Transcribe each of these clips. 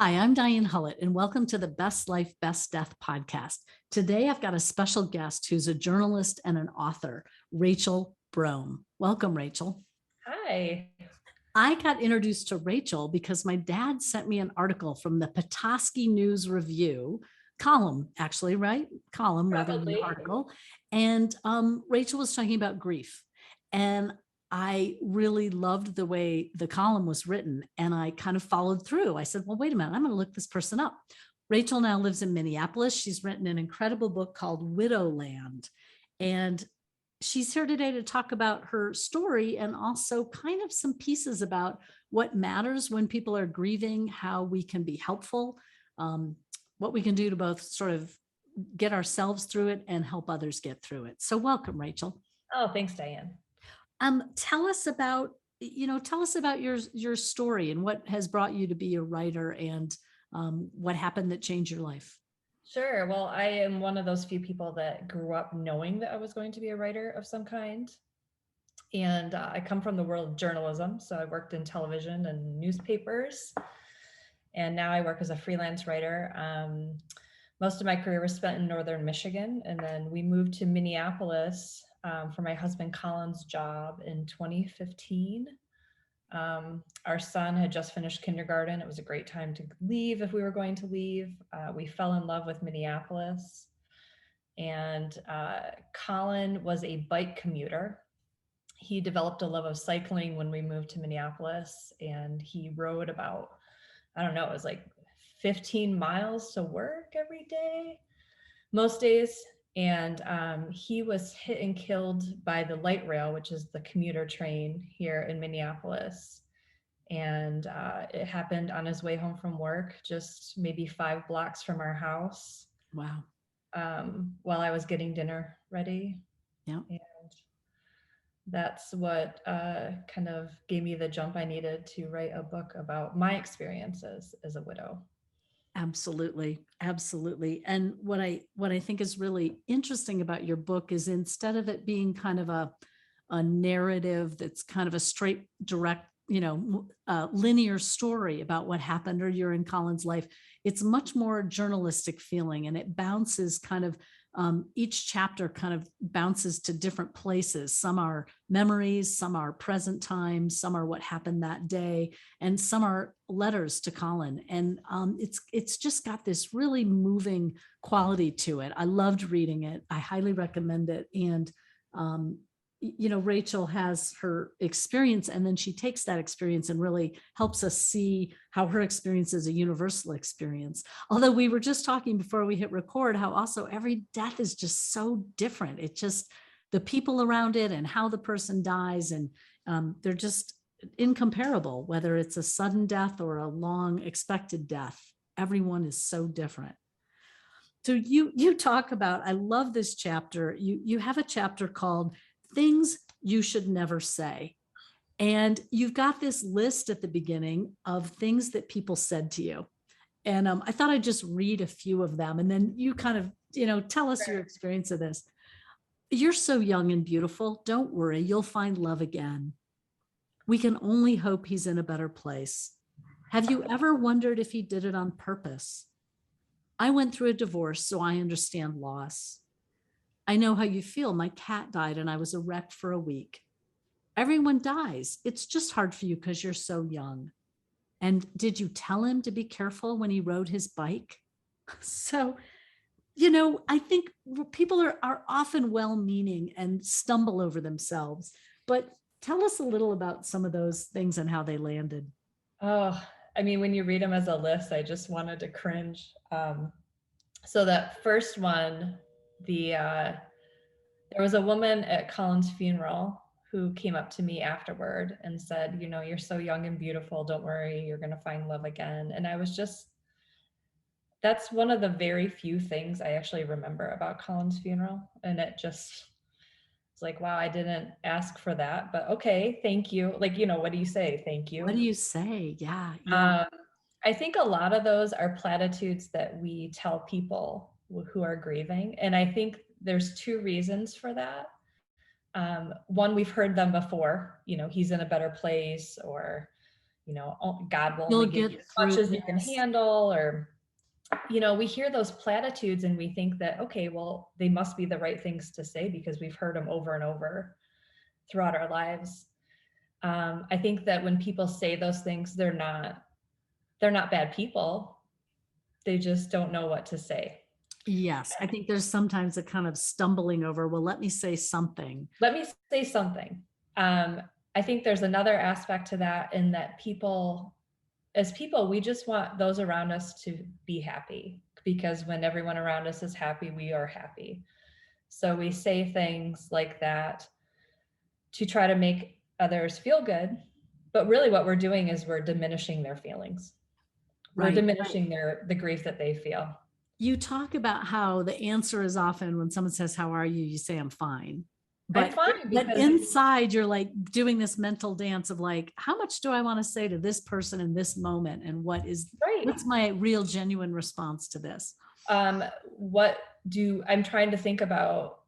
Hi, I'm Diane Hullett, and welcome to the Best Life, Best Death podcast. Today, I've got a special guest who's a journalist and an author, Rachel Brougham. Welcome, Rachel. Hi. I got introduced to Rachel because my dad sent me an article from the Petoskey News Review column, actually, right? Column rather than Probably. article. And Rachel was talking about grief. And I really loved the way the column was written. And I kind of followed through. I said, well, wait a minute, I'm going to look this person up. Rachel now lives in Minneapolis. She's written an incredible book called Widowland. And she's here today to talk about her story and also kind of some pieces about what matters when people are grieving, how we can be helpful, what we can do to both sort of get ourselves through it and help others get through it. So welcome, Rachel. Oh, thanks, Diane. Tell us about, your story and what has brought you to be a writer and what happened that changed your life. Sure. Well, I am one of those few people that grew up knowing that I was going to be a writer of some kind. And I come from the world of journalism. So I worked in television and newspapers. And now I work as a freelance writer. Most of my career was spent in northern Michigan. And then we moved to Minneapolis for my husband Colin's job in 2015. Our son had just finished kindergarten. It was a great time to leave if we were going to leave. We fell in love with Minneapolis. And Colin was a bike commuter. He developed a love of cycling when we moved to Minneapolis, and he rode about, I don't know, it was like 15 miles to work every day, most days. And he was hit and killed by the light rail, which is the commuter train here in Minneapolis. And it happened on his way home from work, just maybe 5 blocks from our house. Wow. While I was getting dinner ready. Yeah. And that's what kind of gave me the jump I needed to write a book about my experiences as a widow. Absolutely. Absolutely. And what I think is really interesting about your book is instead of it being kind of a narrative that's kind of a straight, direct, linear story about what happened or you're in Colin's life, it's much more journalistic feeling, and it bounces kind of each chapter kind of bounces to different places. Some are memories, some are present time, some are what happened that day, and some are letters to Colin. And it's just got this really moving quality to it. I loved reading it. I highly recommend it. And Rachel has her experience, and then she takes that experience and really helps us see how her experience is a universal experience. Although we were just talking before we hit record, how also every death is just so different. It just, the people around it and how the person dies, and they're just incomparable, whether it's a sudden death or a long expected death. Everyone is so different. So you talk about, I love this chapter. You have a chapter called Things You Should Never Say. And you've got this list at the beginning of things that people said to you. And I thought I'd just read a few of them, and then you kind of, tell us your experience of this. You're so young and beautiful. Don't worry, you'll find love again. We can only hope he's in a better place. Have you ever wondered if he did it on purpose? I went through a divorce, so I understand loss. I know how you feel. My cat died and I was a wreck for a week. Everyone dies. It's just hard for you because you're so young. And did you tell him to be careful when he rode his bike? So, I think people are often well-meaning and stumble over themselves. But tell us a little about some of those things and how they landed. Oh, I mean, when you read them as a list, I just wanted to cringe. So that first one, there was a woman at Colin's funeral who came up to me afterward and said, you're so young and beautiful. Don't worry, you're going to find love again. And I was just, that's one of the very few things I actually remember about Colin's funeral. And it just, it's like, wow, I didn't ask for that, but okay, thank you. Like, what do you say? Thank you. What do you say? Yeah. Yeah. I think a lot of those are platitudes that we tell people who are grieving. And I think there's 2 reasons for that. One, we've heard them before, he's in a better place, or, God will You'll only give you get as through much as you can this. handle, or, we hear those platitudes and we think that, okay, well, they must be the right things to say because we've heard them over and over throughout our lives. I think that when people say those things, they're not bad people. They just don't know what to say. Yes, I think there's sometimes a kind of stumbling over, well, let me say something. Let me say something. I think there's another aspect to that, in that as people, we just want those around us to be happy, because when everyone around us is happy, we are happy. So we say things like that to try to make others feel good. But really what we're doing is we're diminishing their feelings. We're Right. diminishing the grief that they feel. You talk about how the answer is often when someone says, how are you? You say, I'm fine. I'm But fine, because inside you're like doing this mental dance of like, how much do I want to say to this person in this moment? And right. what's my real genuine response to this? I'm trying to think about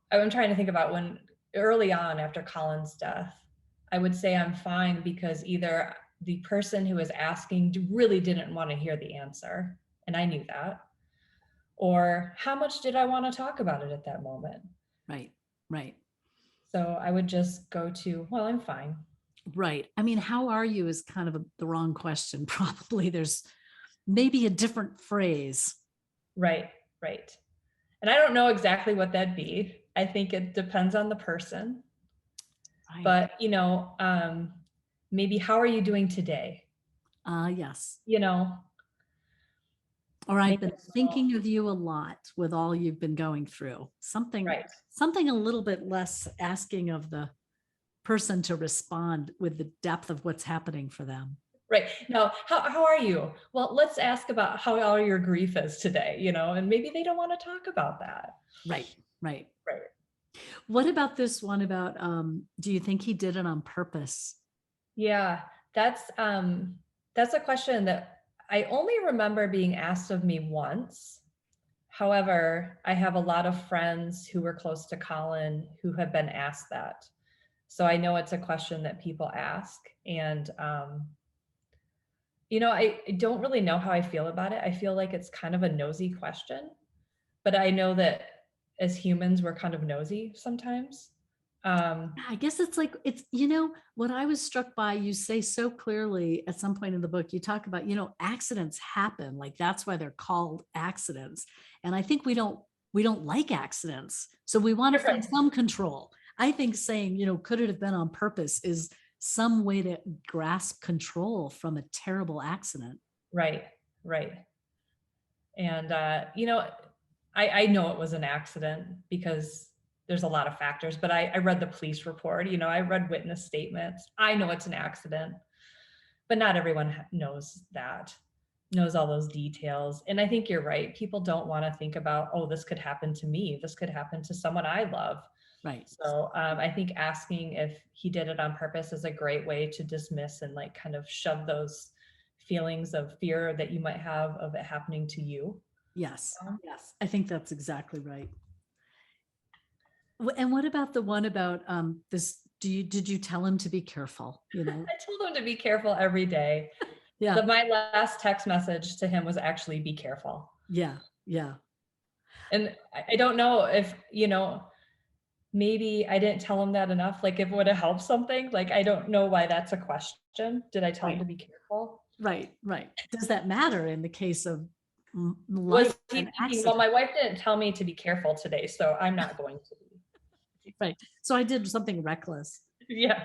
when early on after Colin's death, I would say I'm fine because either the person who was asking really didn't want to hear the answer, and I knew that, or how much did I want to talk about it at that moment? Right, right, So I would just go to, well, I'm fine. right. I mean, how are you is kind of the wrong question. Probably there's maybe a different phrase. Right, right. And I don't know exactly what that'd be. I think it depends on the person. Right. But, maybe how are you doing today? Yes. You know, Or I've make been it small. thinking of you a lot with all you've been going through. Something, Right, something a little bit less asking of the person to respond with the depth of what's happening for them. right. Now, how are you? Well, let's ask about how all your grief is today, and maybe they don't want to talk about that. Right, right. Right. What about this one about, do you think he did it on purpose? Yeah, that's a question that I only remember being asked of me once. However, I have a lot of friends who were close to Colin who have been asked that. So I know it's a question that people ask. And, I don't really know how I feel about it. I feel like it's kind of a nosy question, but I know that as humans, we're kind of nosy sometimes. I guess it's like, what I was struck by, you say so clearly at some point in the book, you talk about, accidents happen. Like that's why they're called accidents. And I think we don't like accidents. So we want to feel Right, some control. I think saying, could it have been on purpose is some way to grasp control from a terrible accident. right, right. And, I know it was an accident because there's a lot of factors, but I read the police report, I read witness statements. I know it's an accident, but not everyone knows all those details. And I think you're right. People don't want to think about, oh, this could happen to me. This could happen to someone I love. Right. So I think asking if he did it on purpose is a great way to dismiss and like kind of shove those feelings of fear that you might have of it happening to you. Yes. Yes. I think that's exactly right. And what about the one about this? Did you tell him to be careful? I told him to be careful every day. Yeah. My last text message to him was actually be careful. Yeah. Yeah. And I don't know if, maybe I didn't tell him that enough. Like if it would have helped something, like, I don't know why that's a question. Did I tell him Right. to be careful? Right. Right. Does that matter in the case of Was life he and thinking, well, accident? my wife didn't tell me to be careful today, so I'm not going to be. Right. So I did something reckless. Yeah.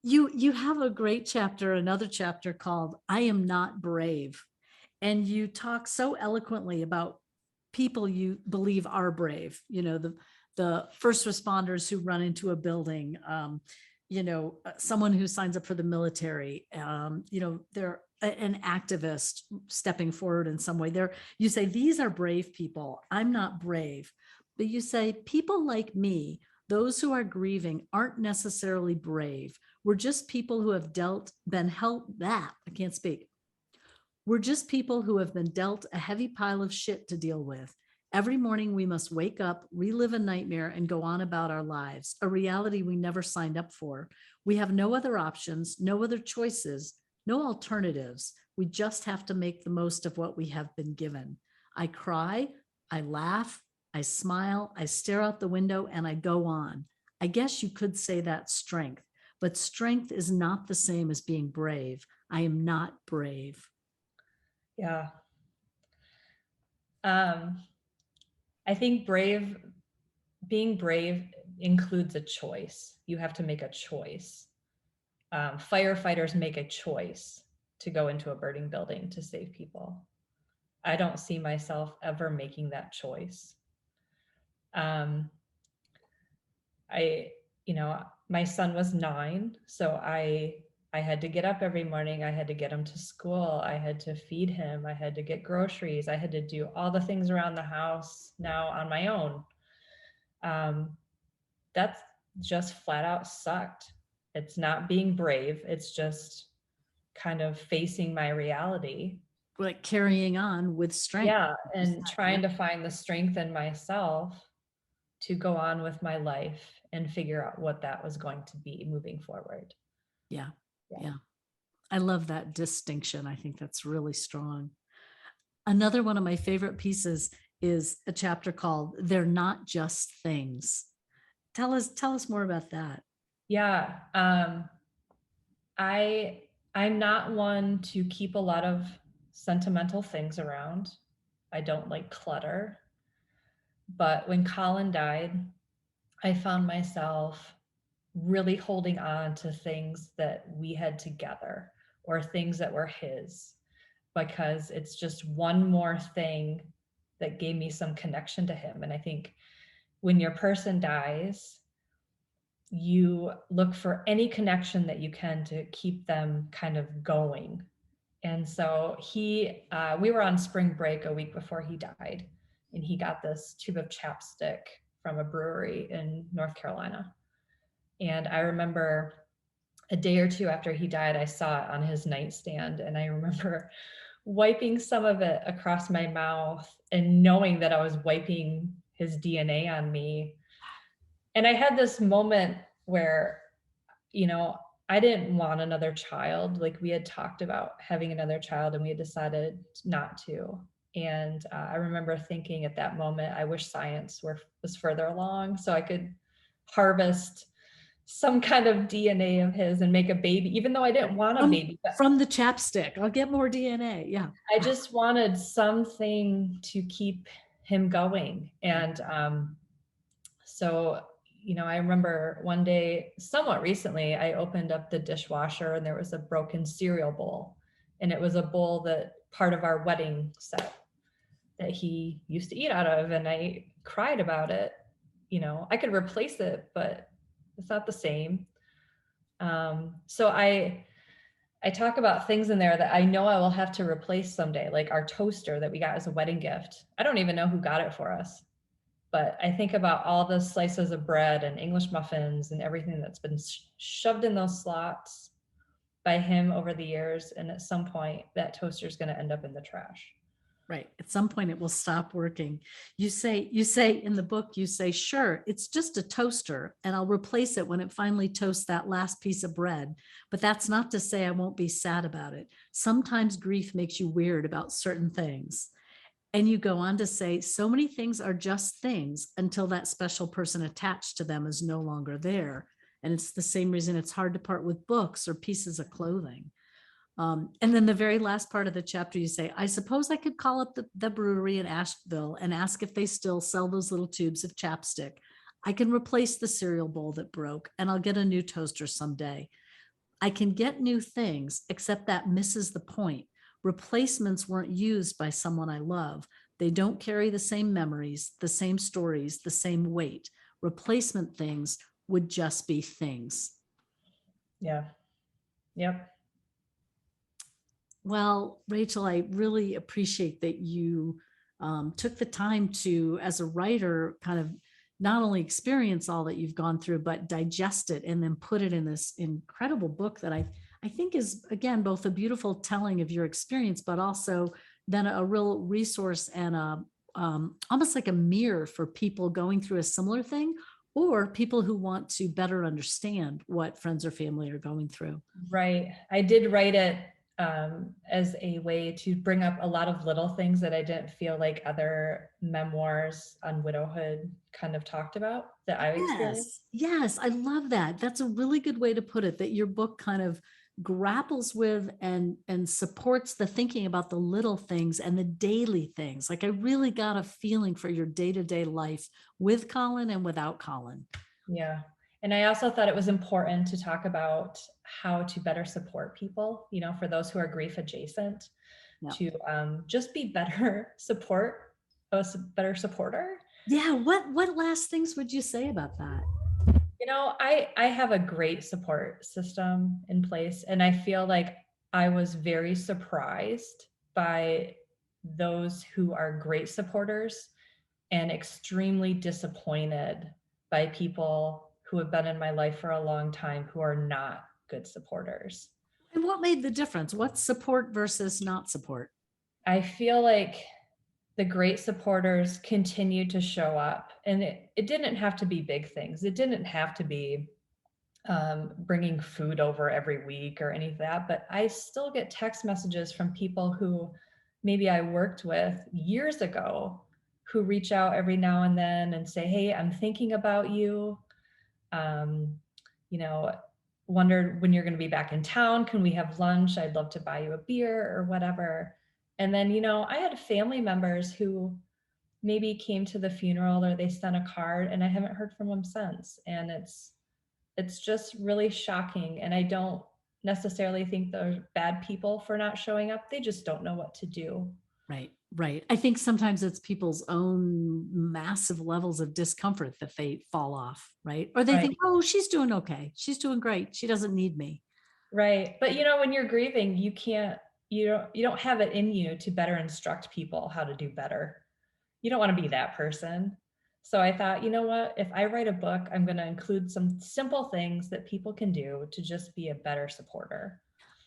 You have a great chapter, another chapter called I Am Not Brave. And you talk so eloquently about people you believe are brave, the first responders who run into a building, someone who signs up for the military, they're an activist stepping forward in some way. You say, these are brave people. I'm not brave. But you say, people like me, those who are grieving, aren't necessarily brave. We're just people who have I can't speak. We're just people who have been dealt a heavy pile of shit to deal with. Every morning we must wake up, relive a nightmare, and go on about our lives, a reality we never signed up for. We have no other options, no other choices, No alternatives. We just have to make the most of what we have been given. I cry, I laugh, I smile, I stare out the window, and I go on. I guess you could say that's strength, but strength is not the same as being brave. I am not brave. Yeah. I think being brave includes a choice. You have to make a choice. Firefighters make a choice to go into a burning building to save people. I don't see myself ever making that choice. Um, I, my son was 9, so I had to get up every morning. I had to get him to school. I had to feed him. I had to get groceries. I had to do all the things around the house now on my own. That's just flat out sucked. It's not being brave. It's just kind of facing my reality. Like carrying on with strength. Yeah, and trying to find the strength in myself to go on with my life and figure out what that was going to be moving forward. Yeah. I love that distinction. I think that's really strong. Another one of my favorite pieces is a chapter called "They're Not Just Things." Tell us more about that. Yeah. I'm not one to keep a lot of sentimental things around. I don't like clutter. But when Colin died, I found myself really holding on to things that we had together or things that were his, because it's just one more thing that gave me some connection to him. And I think when your person dies, you look for any connection that you can to keep them kind of going. And so we were on spring break a week before he died, and he got this tube of chapstick from a brewery in North Carolina. And I remember a day or two after he died, I saw it on his nightstand, and I remember wiping some of it across my mouth and knowing that I was wiping his DNA on me. And I had this moment where, I didn't want another child. Like, we had talked about having another child and we had decided not to. And I remember thinking at that moment, I wish science was further along so I could harvest some kind of DNA of his and make a baby, even though I didn't want a baby. From the chapstick, I'll get more DNA. Yeah. I just wanted something to keep him going. And so, I remember one day, somewhat recently, I opened up the dishwasher and there was a broken cereal bowl. And it was a bowl that part of our wedding set that he used to eat out of. And I cried about it. I could replace it, but it's not the same. So I talk about things in there that I know I will have to replace someday, like our toaster that we got as a wedding gift. I don't even know who got it for us, but I think about all the slices of bread and English muffins and everything that's been shoved in those slots by him over the years. And at some point that toaster is going to end up in the trash. Right. At some point it will stop working. You say in the book, sure, it's just a toaster and I'll replace it when it finally toasts that last piece of bread. But that's not to say I won't be sad about it. Sometimes grief makes you weird about certain things. And you go on to say, so many things are just things until that special person attached to them is no longer there. And it's the same reason it's hard to part with books or pieces of clothing. And then the very last part of the chapter, you say, I suppose I could call up the brewery in Asheville and ask if they still sell those little tubes of chapstick. I can replace the cereal bowl that broke and I'll get a new toaster someday. I can get new things, except that misses the point. Replacements weren't used by someone I love. They don't carry the same memories, the same stories, the same weight. Replacement things would just be things. Yeah. Yep. Well, Rachel, I really appreciate that you took the time to, as a writer, kind of not only experience all that you've gone through, but digest it and then put it in this incredible book that I think is, again, both a beautiful telling of your experience, but also then a real resource and almost like a mirror for people going through a similar thing or people who want to better understand what friends or family are going through. Right. I did write it as a way to bring up a lot of little things that I didn't feel like other memoirs on widowhood kind of talked about that I've experienced. Yes, I love that. That's a really good way to put it, that your book kind of grapples with and supports the thinking about the little things and the daily things. Like I really got a feeling for your day-to-day life with Colin and without Colin. Yeah. And I also thought it was important to talk about how to better support people, for those who are grief adjacent, Yeah. to just be better better supporter. Yeah. What last things would you say about that? I have a great support system in place, and I feel like I was very surprised by those who are great supporters and extremely disappointed by people who have been in my life for a long time who are not good supporters. And what made the difference? What's support versus not support? I feel like the great supporters continue to show up, and it didn't have to be big things. It didn't have to be bringing food over every week or any of that, but I still get text messages from people who maybe I worked with years ago who reach out every now and then and say, hey, I'm thinking about you. Um, you know, wondered when you're going to be back in town. Can we have lunch? I'd love to buy you a beer or whatever. And then, I had family members who maybe came to the funeral or they sent a card and I haven't heard from them since. And it's just really shocking. And I don't necessarily think they're bad people for not showing up. They just don't know what to do. Right. I think sometimes it's people's own massive levels of discomfort that they fall off, right? Or they Right. think, oh, she's doing okay. She's doing great. She doesn't need me. Right. But when you're grieving, you don't have it in you to better instruct people how to do better. You don't want to be that person. So I thought, you know what? If I write a book, I'm going to include some simple things that people can do to just be a better supporter.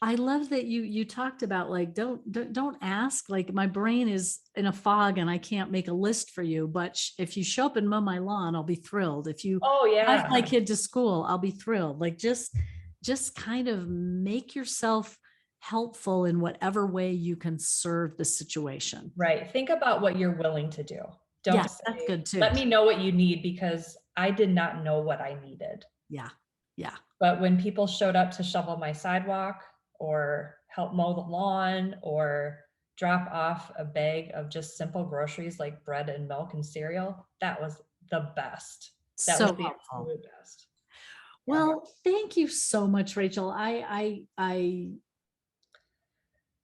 I love that you talked about like don't ask, like my brain is in a fog and I can't make a list for you, but if you show up and mow my lawn, I'll be thrilled. If you Oh drive my yeah. kid to school, I'll be thrilled. Like just kind of make yourself helpful in whatever way you can serve the situation. Right. Think about what you're willing to do. Don't Yes, that's say, good too. let me know what you need, because I did not know what I needed. Yeah. Yeah. But when people showed up to shovel my sidewalk or help mow the lawn or drop off a bag of just simple groceries like bread and milk and cereal, that was the best. That was So the helpful. absolute best. Yeah. Well, thank you so much, Rachel.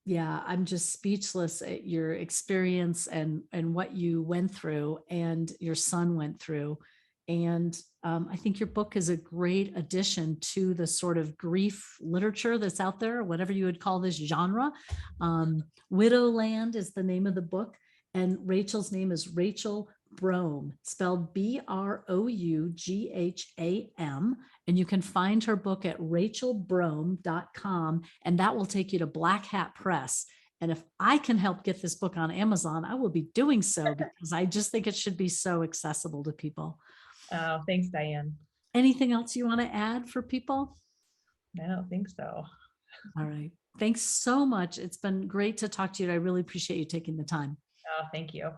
Yeah, I'm just speechless at your experience and what you went through and your son went through. And I think your book is a great addition to the sort of grief literature that's out there, whatever you would call this genre. Widowland is the name of the book, and Rachel's name is Rachel Brougham, spelled Brougham. And you can find her book at rachelbrougham.com, and that will take you to Black Hat Press. And if I can help get this book on Amazon, I will be doing so, because I just think it should be so accessible to people. Oh, thanks, Diane. Anything else you want to add for people? I don't think so. All right. Thanks so much. It's been great to talk to you. I really appreciate you taking the time. Oh, thank you.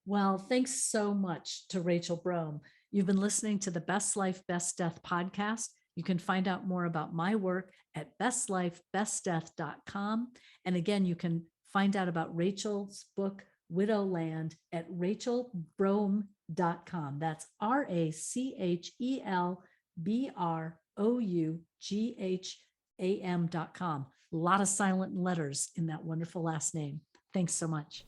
Well, thanks so much to Rachel Brougham. You've been listening to the Best Life, Best Death podcast. You can find out more about my work at bestlifebestdeath.com. And again, you can find out about Rachel's book, Widowland, at rachelbrougham.com. That's RachelBrougham.com. A lot of silent letters in that wonderful last name. Thanks so much.